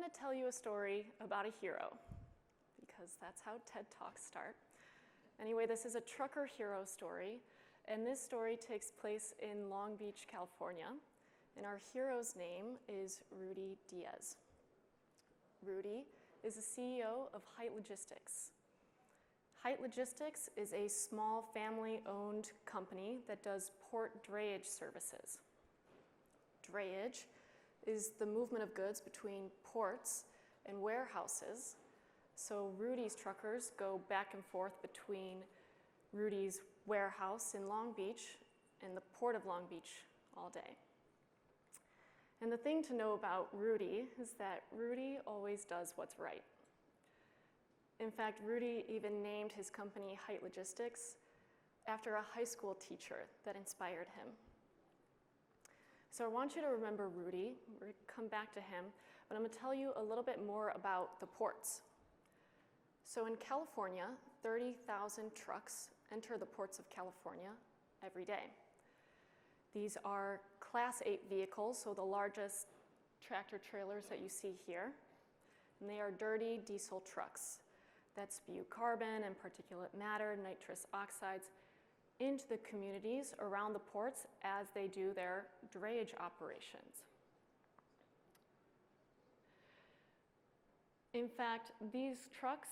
to tell you a story about a hero, because that's how TED Talks start. Anyway, this is a trucker hero story, and this story takes place in Long Beach, California, and our hero's name is Rudy Diaz. Rudy is the CEO of Height Logistics. Height Logistics is a small family-owned company that does port drayage services. Drayage is the movement of goods between ports and warehouses. So Rudy's truckers go back and forth between Rudy's warehouse in Long Beach and the port of Long Beach all day. And the thing to know about Rudy is that Rudy always does what's right. In fact, Rudy even named his company Height Logistics after a high school teacher that inspired him. So I want you to remember Rudy. We're going to come back to him, but I'm going to tell you a little bit more about the ports. So in California, 30,000 trucks enter the ports of California every day. These are Class 8 vehicles, so the largest tractor trailers that you see here, and they are dirty diesel trucks that spew carbon and particulate matter, nitrous oxides, into the communities around the ports as they do their drayage operations. In fact, these trucks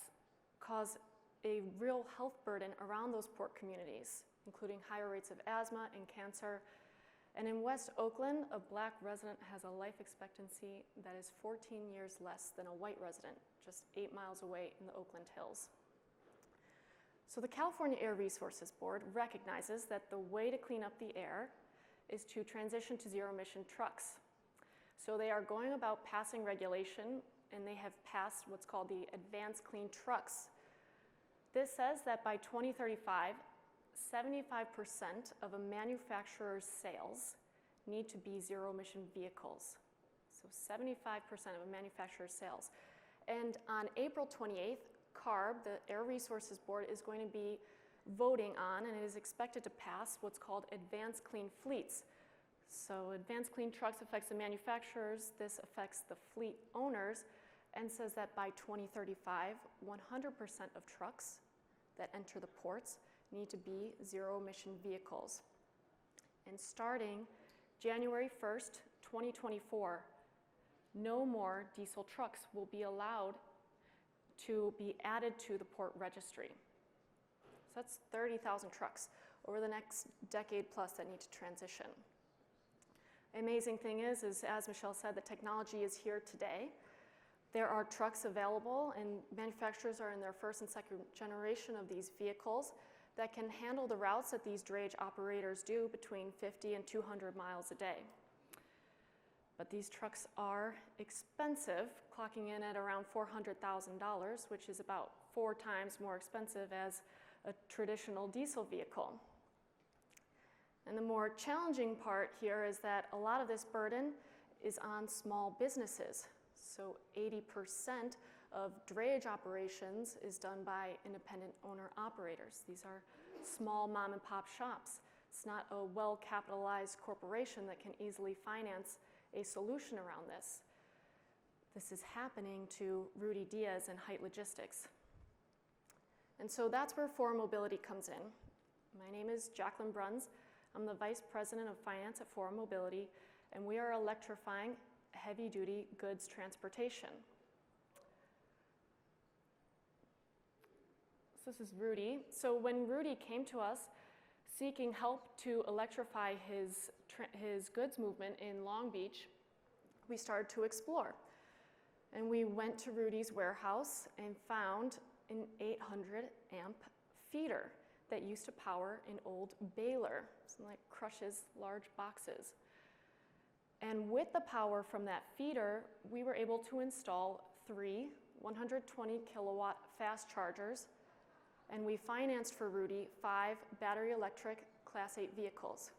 cause a real health burden around those port communities, including higher rates of asthma and cancer. And in West Oakland, a Black resident has a life expectancy that is 14 years less than a white resident, just 8 miles away in the Oakland Hills. So the California Air Resources Board recognizes that the way to clean up the air is to transition to zero-emission trucks. So they are going about passing regulation, and they have passed what's called the Advanced Clean Trucks. This says that by 2035, 75% of a manufacturer's sales need to be zero-emission vehicles. So 75% of a manufacturer's sales. And on April 28th, CARB, the Air Resources Board, is going to be voting on, and it is expected to pass, what's called Advanced Clean Fleets. So Advanced Clean Trucks affects the manufacturers, this affects the fleet owners, and says that by 2035, 100% of trucks that enter the ports need to be zero-emission vehicles. And starting January 1st, 2024, no more diesel trucks will be allowed to be added to the port registry. So that's 30,000 trucks over the next decade plus that need to transition. The amazing thing is, as Michelle said, the technology is here today. There are trucks available, and manufacturers are in their first and second generation of these vehicles that can handle the routes that these drayage operators do between 50 and 200 miles a day. But these trucks are expensive, clocking in at around $400,000, which is about 4 times more expensive as a traditional diesel vehicle. And the more challenging part here is that a lot of this burden is on small businesses. So 80% of drayage operations is done by independent owner operators. These are small mom and pop shops. It's not a well-capitalized corporation that can easily finance a solution around this. This is happening to Rudy Diaz and Height Logistics. And so that's where Forum Mobility comes in. My name is Jacqueline Bruns. I'm the Vice President of Finance at Forum Mobility, and we are electrifying heavy-duty goods transportation. So this is Rudy. So when Rudy came to us seeking help to electrify his goods movement in Long Beach, we started to explore. And we went to Rudy's warehouse and found an 800 amp feeder that used to power an old baler, something like crushes large boxes. And with the power from that feeder, we were able to install 3 120 kilowatt fast chargers, and we financed for Rudy 5 battery electric Class 8 vehicles.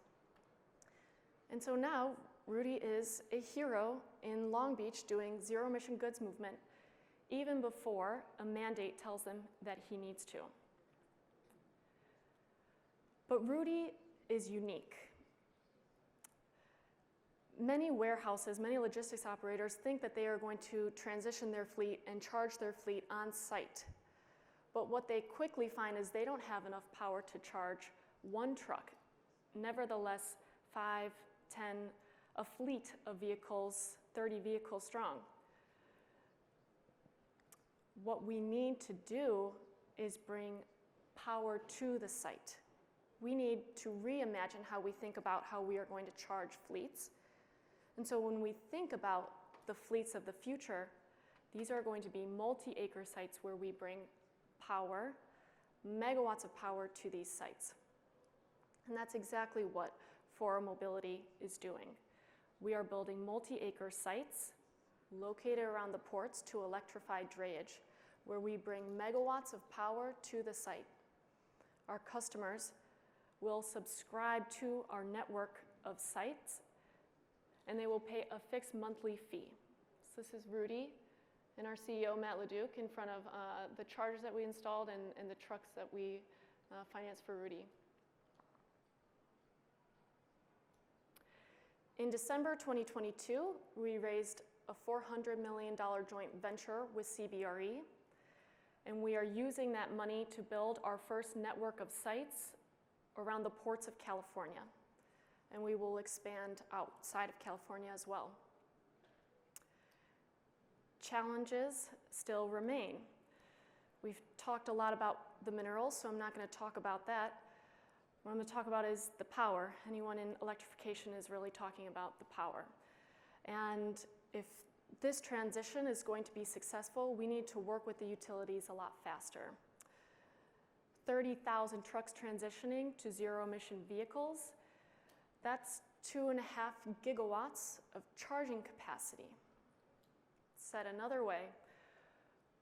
And so now Rudy is a hero in Long Beach doing zero-emission goods movement even before a mandate tells him that he needs to. But Rudy is unique. Many warehouses, many logistics operators think that they are going to transition their fleet and charge their fleet on site. But what they quickly find is they don't have enough power to charge one truck. Nevertheless, 5, 10, a fleet of vehicles, 30 vehicles strong. What we need to do is bring power to the site. We need to reimagine how we think about how we are going to charge fleets. And so when we think about the fleets of the future, these are going to be multi-acre sites where we bring power, megawatts of power to these sites. And that's exactly what For Mobility is doing. We are building multi-acre sites located around the ports to electrify drayage, where we bring megawatts of power to the site. Our customers will subscribe to our network of sites, and they will pay a fixed monthly fee. So this is Rudy and our CEO, Matt LeDuc, in front of the chargers that we installed and the trucks that we financed for Rudy. In December 2022, we raised a $400 million joint venture with CBRE, and we are using that money to build our first network of sites around the ports of California. And we will expand outside of California as well. Challenges still remain. We've talked a lot about the minerals, so I'm not going to talk about that. What I'm going to talk about is the power. Anyone in electrification is really talking about the power. And if this transition is going to be successful, we need to work with the utilities a lot faster. 30,000 trucks transitioning to zero-emission vehicles, that's 2.5 gigawatts of charging capacity. Said another way,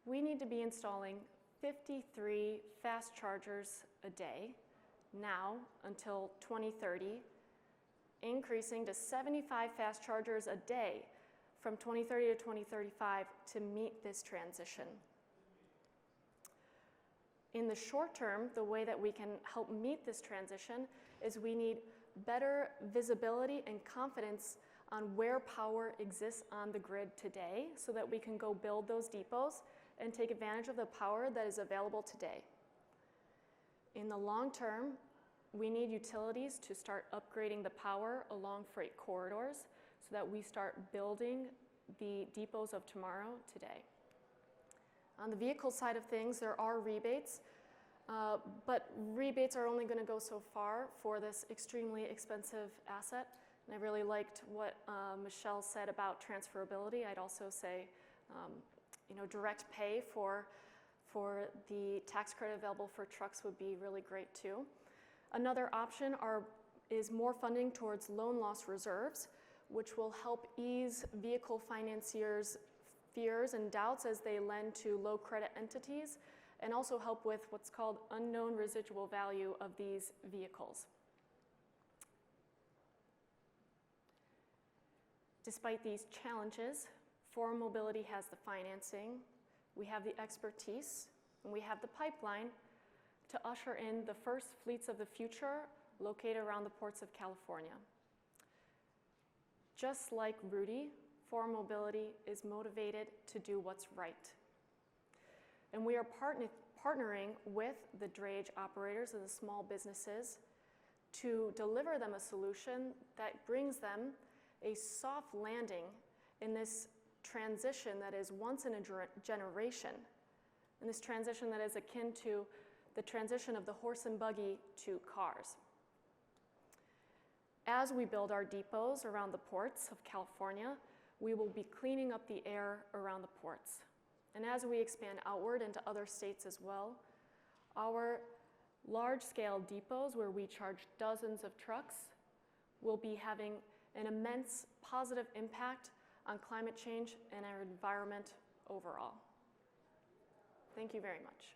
we need to be installing 53 fast chargers a day now until 2030, increasing to 75 fast chargers a day from 2030 to 2035 to meet this transition. In the short term, the way that we can help meet this transition is we need better visibility and confidence on where power exists on the grid today so that we can go build those depots and take advantage of the power that is available today. In the long term, we need utilities to start upgrading the power along freight corridors so that we start building the depots of tomorrow today. On the vehicle side of things, there are rebates, but rebates are only going to go so far for this extremely expensive asset. And I really liked what Michelle said about transferability. I'd also say, direct pay for the tax credit available for trucks would be really great too. Another option is more funding towards loan loss reserves, which will help ease vehicle financiers' fears and doubts as they lend to low credit entities, and also help with what's called unknown residual value of these vehicles. Despite these challenges, For Mobility has the financing, we have the expertise, and we have the pipeline to usher in the first fleets of the future located around the ports of California. Just like Rudy, For Mobility is motivated to do what's right. And we are partnering with the drayage operators and the small businesses to deliver them a solution that brings them a soft landing in this transition that is once in a generation, and this transition that is akin to the transition of the horse and buggy to cars. As we build our depots around the ports of California, we will be cleaning up the air around the ports. And as we expand outward into other states as well, our large-scale depots where we charge dozens of trucks will be having an immense positive impact on climate change and our environment overall. Thank you very much.